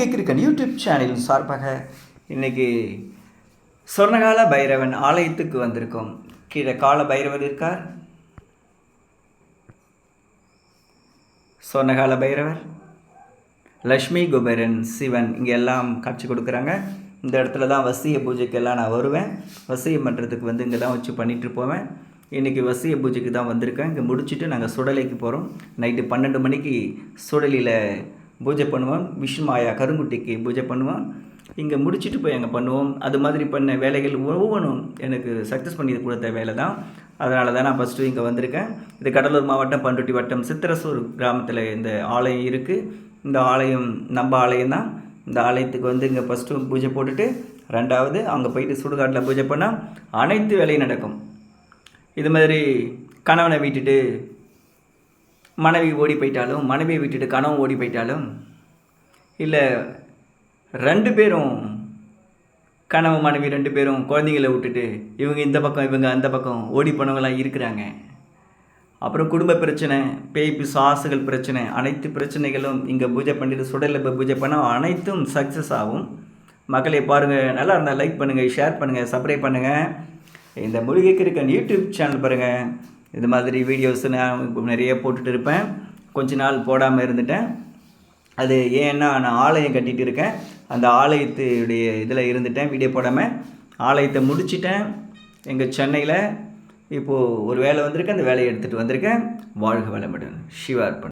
மூலிகை கிறுக்கன் யூடியூப் சேனலின் சார்பாக இன்றைக்கி சொர்ணகால பைரவன் ஆலயத்துக்கு வந்திருக்கோம். கீழே கால பைரவர் இருக்கார், சொர்ணகால பைரவர், லக்ஷ்மி குபேரன், சிவன் இங்கே எல்லாம் காட்சி கொடுக்குறாங்க. இந்த இடத்துல தான் வசிய பூஜைக்கெல்லாம் நான் வருவேன். வசியம் பண்ணுறதுக்கு இங்கே தான் வச்சு பண்ணிகிட்டு போவேன். இன்றைக்கி வசிய பூஜைக்கு தான் வந்திருக்கேன். இங்கே முடிச்சுட்டு நாங்கள் சுடலைக்கு போகிறோம். நைட்டு 12 மணிக்கு சுடலியில் பூஜை பண்ணுவோம். விஷ்ணு மாயா கருங்குட்டிக்கு பூஜை பண்ணுவோம். இங்கே முடிச்சுட்டு போய் அங்கே பண்ணுவோம். அது மாதிரி பண்ண வேலைகள் ஒவ்வொன்றும் எனக்கு சக்ஸஸ் பண்ணி கொடுத்த வேலை தான். அதனால தான் நான் ஃபஸ்ட்டு இங்கே வந்திருக்கேன். இது கடலூர் மாவட்டம் பண்ருட்டி வட்டம் சித்திரசூர் கிராமத்தில் இந்த ஆலயம் இருக்குது. இந்த ஆலயம் நம்ம ஆலயம் தான். இந்த ஆலயத்துக்கு இங்கே ஃபஸ்ட்டு பூஜை போட்டுட்டு, ரெண்டாவது அங்கே போயிட்டு சுடுகாட்டில் பூஜை பண்ணால் அனைத்து வேலையும் நடக்கும். இது மாதிரி கணவனை விட்டுட்டு மனைவி ஓடி போயிட்டாலும், மனைவியை விட்டுட்டு கணவன் ஓடி போயிட்டாலும், இல்லை 2 பேரும் கணவன் மனைவி 2 பேரும் குழந்தைங்களை விட்டுட்டு இவங்க இந்த பக்கம் இவங்க அந்த பக்கம் ஓடி போனவங்களாம் இருக்கிறாங்க. அப்புறம் குடும்ப பிரச்சனை, பேய் பிசாசுகள் பிரச்சனை, அனைத்து பிரச்சனைகளும் இங்கே பூஜை பண்ணிட்டு சுடலில் போய் பூஜை பண்ணால் அனைத்தும் சக்ஸஸ் ஆகும். மக்களை பாருங்கள், நல்லா இருந்தால் லைக் பண்ணுங்கள், ஷேர் பண்ணுங்கள், சப்ஸ்கிரைப் பண்ணுங்கள். இந்த மூலிகை கிறுக்கன் யூடியூப் சேனல் பாருங்கள். இது மாதிரி வீடியோஸ் நான் நிறைய போட்டுட்டு இருப்பேன். கொஞ்ச நாள் போடாமல் இருந்துட்டேன். அது ஏன்னா நான் ஆலயம் கட்டிகிட்டு இருக்கேன். அந்த ஆலயத்துடைய இதில் இருந்துட்டேன், வீடியோ போடாமல். ஆலயத்தை முடிச்சிட்டேன். எங்கள் சென்னையில் இப்போது ஒரு வேலை வந்திருக்கேன். அந்த வேலையை எடுத்துகிட்டு வந்திருக்கேன். வாழ்க வளமுடன். சிவா அர்ப்பணம்.